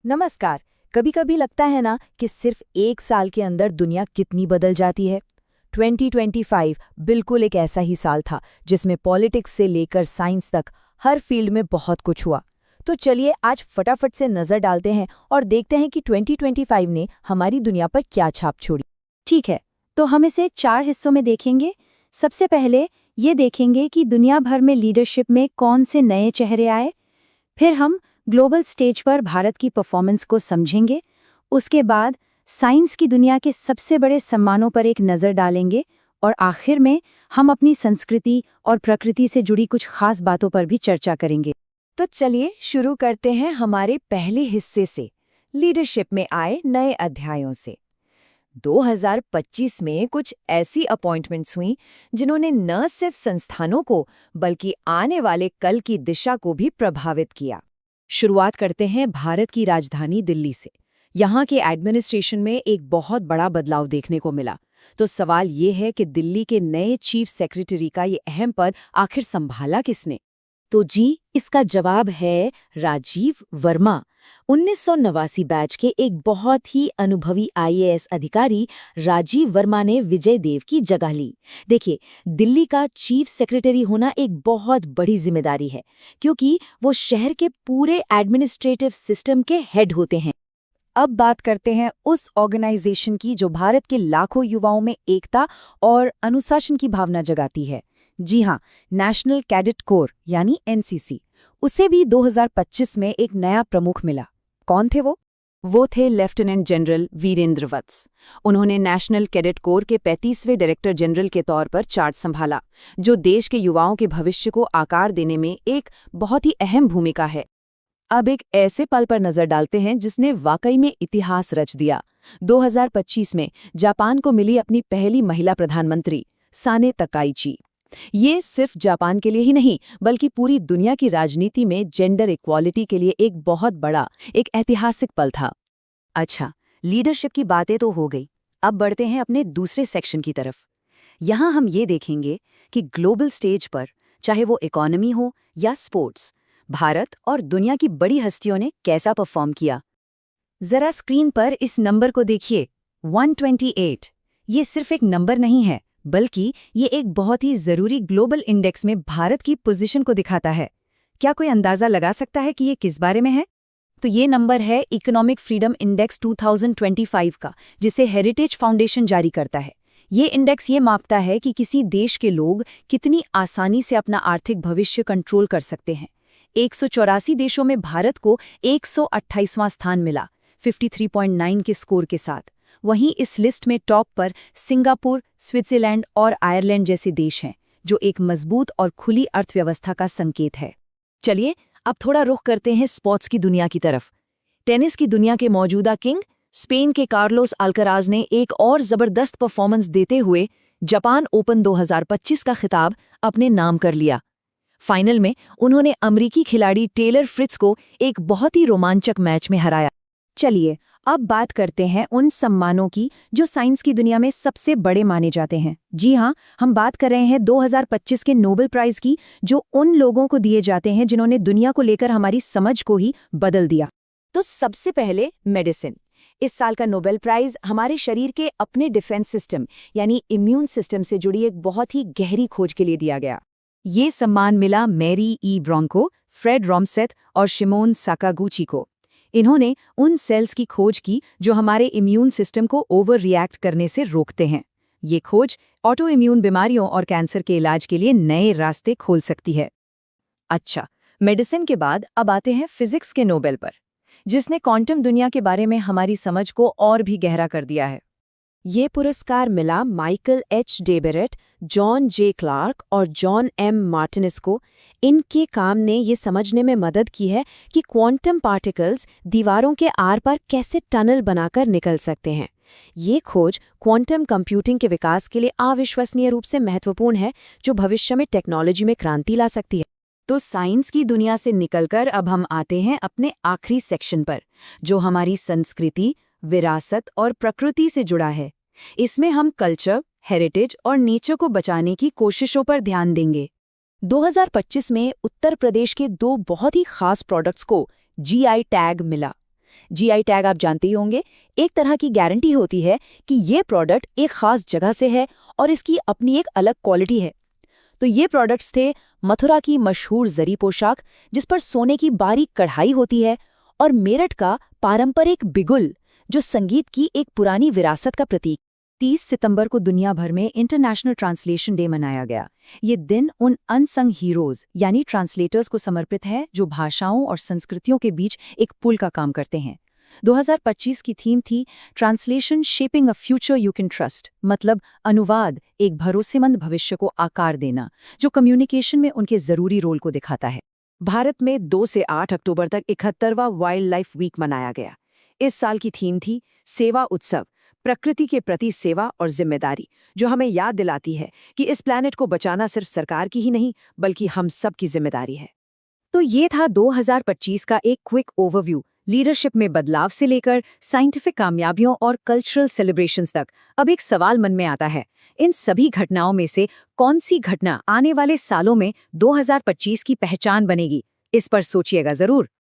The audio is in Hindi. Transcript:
नमस्कार। कभी कभी लगता है ना कि सिर्फ एक साल के अंदर दुनिया कितनी बदल जाती है। 2025 बिल्कुल एक ऐसा ही साल था जिसमें पॉलिटिक्स से लेकर साइंस तक हर फील्ड में बहुत कुछ हुआ। तो चलिए आज फटाफट से नज़र डालते हैं और देखते हैं कि 2025 ने हमारी दुनिया पर क्या छाप छोड़ी। ठीक है, तो हम इसे 4 हिस्सों में देखेंगे। सबसे पहले ये देखेंगे कि दुनिया भर में लीडरशिप में कौन से नए चेहरे आए। फिर हम ग्लोबल स्टेज पर भारत की परफॉर्मेंस को समझेंगे। उसके बाद साइंस की दुनिया के सबसे बड़े सम्मानों पर एक नज़र डालेंगे और आखिर में हम अपनी संस्कृति और प्रकृति से जुड़ी कुछ खास बातों पर भी चर्चा करेंगे। तो चलिए शुरू करते हैं हमारे पहले हिस्से से, लीडरशिप में आए नए अध्यायों से। 2025 में कुछ ऐसी अपॉइंटमेंट्स हुई जिन्होंने न सिर्फ संस्थानों को बल्कि आने वाले कल की दिशा को भी प्रभावित किया। शुरुआत करते हैं भारत की राजधानी दिल्ली से। यहाँ के एडमिनिस्ट्रेशन में एक बहुत बड़ा बदलाव देखने को मिला। तो सवाल ये है कि दिल्ली के नए चीफ सेक्रेटरी का ये अहम पद आखिर संभाला किसने? तो जी, इसका जवाब है राजीव वर्मा। 1989 बैच के एक बहुत ही अनुभवी आईएएस अधिकारी राजीव वर्मा ने विजय देव की जगह ली। देखिए, दिल्ली का चीफ सेक्रेटरी होना एक बहुत बड़ी जिम्मेदारी है, क्योंकि वो शहर के पूरे एडमिनिस्ट्रेटिव सिस्टम के हेड होते हैं। अब बात करते हैं उस ऑर्गेनाइजेशन की जो भारत के लाखों युवाओं में एकता और अनुशासन की भावना जगाती है। जी हाँ, नेशनल कैडेट कोर यानी एनसीसी। उसे भी 2025 में एक नया प्रमुख मिला। कौन थे वो? वो थे लेफ्टिनेंट जनरल वीरेंद्र वत्स। उन्होंने नेशनल कैडेट कोर के 35वें डायरेक्टर जनरल के तौर पर चार्ज संभाला, जो देश के युवाओं के भविष्य को आकार देने में एक बहुत ही अहम भूमिका है। अब एक ऐसे पल पर नजर डालते हैं जिसने वाकई में इतिहास रच दिया। 2025 में जापान को मिली अपनी पहली महिला प्रधानमंत्री साने तकाइची। ये सिर्फ जापान के लिए ही नहीं, बल्कि पूरी दुनिया की राजनीति में जेंडर इक्वालिटी के लिए एक बहुत बड़ा, एक ऐतिहासिक पल था। अच्छा, लीडरशिप की बातें तो हो गई। अब बढ़ते हैं अपने दूसरे सेक्शन की तरफ। यहाँ हम ये देखेंगे कि ग्लोबल स्टेज पर, चाहे वो इकोनॉमी हो या स्पोर्ट्स, भारत और दुनिया की बड़ी हस्तियों ने कैसा परफॉर्म किया। जरा स्क्रीन पर इस नंबर को देखिए, 128। ये सिर्फ एक नंबर नहीं है, बल्कि ये एक बहुत ही जरूरी ग्लोबल इंडेक्स में भारत की पोजीशन को दिखाता है। क्या कोई अंदाजा लगा सकता है कि ये किस बारे में है? तो ये नंबर है इकोनॉमिक फ्रीडम इंडेक्स 2025 का, जिसे हेरिटेज फाउंडेशन जारी करता है। ये इंडेक्स ये मापता है कि किसी देश के लोग कितनी आसानी से अपना आर्थिक भविष्य कंट्रोल कर सकते हैं। 184 देशों में भारत को 128वां स्थान मिला, 53.9 के स्कोर के साथ। वहीं इस लिस्ट में टॉप पर सिंगापुर, स्विट्जरलैंड और आयरलैंड जैसे देश हैं, जो एक मजबूत और खुली अर्थव्यवस्था का संकेत है। चलिए अब थोड़ा रुख करते हैं स्पोर्ट्स की दुनिया की तरफ। टेनिस की दुनिया के मौजूदा किंग स्पेन के कार्लोस अल्कराज ने एक और जबरदस्त परफॉर्मेंस देते हुए जापान ओपन 2025 का खिताब अपने नाम कर लिया। फाइनल में उन्होंने अमेरिकी खिलाड़ी टेलर फ्रिट्ज को एक बहुत ही रोमांचक मैच में हराया। चलिए अब बात करते हैं उन सम्मानों की जो साइंस की दुनिया में सबसे बड़े माने जाते हैं। जी हाँ, हम बात कर रहे हैं 2025 के नोबेल प्राइज की, जो उन लोगों को दिए जाते हैं जिन्होंने दुनिया को लेकर हमारी समझ को ही बदल दिया। तो सबसे पहले मेडिसिन। इस साल का नोबेल प्राइज हमारे शरीर के अपने डिफेंस सिस्टम यानी इम्यून सिस्टम से जुड़ी एक बहुत ही गहरी खोज के लिए दिया गया। ये सम्मान मिला मैरी ई ब्रोंको, फ्रेड रॉमसेथ और शिमोन साकागुची को। इन्होंने उन सेल्स की खोज की जो हमारे इम्यून सिस्टम को ओवर रिएक्ट करने से रोकते हैं। ये खोज ऑटो इम्यून बीमारियों और कैंसर के इलाज के लिए नए रास्ते खोल सकती है। अच्छा, मेडिसिन के बाद अब आते हैं फिजिक्स के नोबेल पर, जिसने क्वांटम दुनिया के बारे में हमारी समझ को और भी गहरा कर दिया है। ये पुरस्कार मिला माइकल एच डेबेरेट, जॉन जे क्लार्क और जॉन एम मार्टिनेस को। इनके काम ने ये समझने में मदद की है कि क्वांटम पार्टिकल्स दीवारों के आर पार कैसे टनल बनाकर निकल सकते हैं। ये खोज क्वांटम कंप्यूटिंग के विकास के लिए अविश्वसनीय रूप से महत्वपूर्ण है, जो भविष्य में टेक्नोलॉजी में क्रांति ला सकती है। तो साइंस की दुनिया से निकलकर अब हम आते हैं अपने आखिरी सेक्शन पर, जो हमारी संस्कृति, विरासत और प्रकृति से जुड़ा है। इसमें हम कल्चर, हेरिटेज और नेचर को बचाने की कोशिशों पर ध्यान देंगे। 2025 में उत्तर प्रदेश के 2 बहुत ही खास प्रोडक्ट्स को जीआई टैग मिला। जीआई टैग आप जानते ही होंगे, एक तरह की गारंटी होती है कि ये प्रोडक्ट एक खास जगह से है और इसकी अपनी एक अलग क्वालिटी है। तो ये प्रोडक्ट्स थे मथुरा की मशहूर जरी पोशाक जिस पर सोने की बारीक कढ़ाई होती है, और मेरठ का पारंपरिक बिगुल जो संगीत की एक पुरानी विरासत का प्रतीक। 30 सितंबर को दुनिया भर में इंटरनेशनल ट्रांसलेशन डे मनाया गया। ये दिन उन अनसंग हीरोज यानी ट्रांसलेटर्स को समर्पित है जो भाषाओं और संस्कृतियों के बीच एक पुल का काम करते हैं। 2025 की थीम थी translation shaping a future you can trust, मतलब अनुवाद एक भरोसेमंद भविष्य को आकार देना, जो कम्युनिकेशन में उनके जरूरी रोल को दिखाता है। भारत में 2 से 8 अक्टूबर तक 71वां वाइल्ड लाइफ वीक मनाया गया। इस साल की थीम थी सेवा उत्सव, प्रकृति के प्रति सेवा और जिम्मेदारी, जो हमें याद दिलाती है कि इस प्लैनेट को बचाना सिर्फ सरकार की ही नहीं बल्कि हम सब की जिम्मेदारी है। तो ये था 2025 का एक क्विक ओवरव्यू, लीडरशिप में बदलाव से लेकर साइंटिफिक कामयाबियों और कल्चरल सेलिब्रेशंस तक। अब एक सवाल मन में आता है, इन सभी घटनाओं में से कौन सी घटना आने वाले सालों में 2025 की पहचान बनेगी? इस पर सोचिएगा जरूर।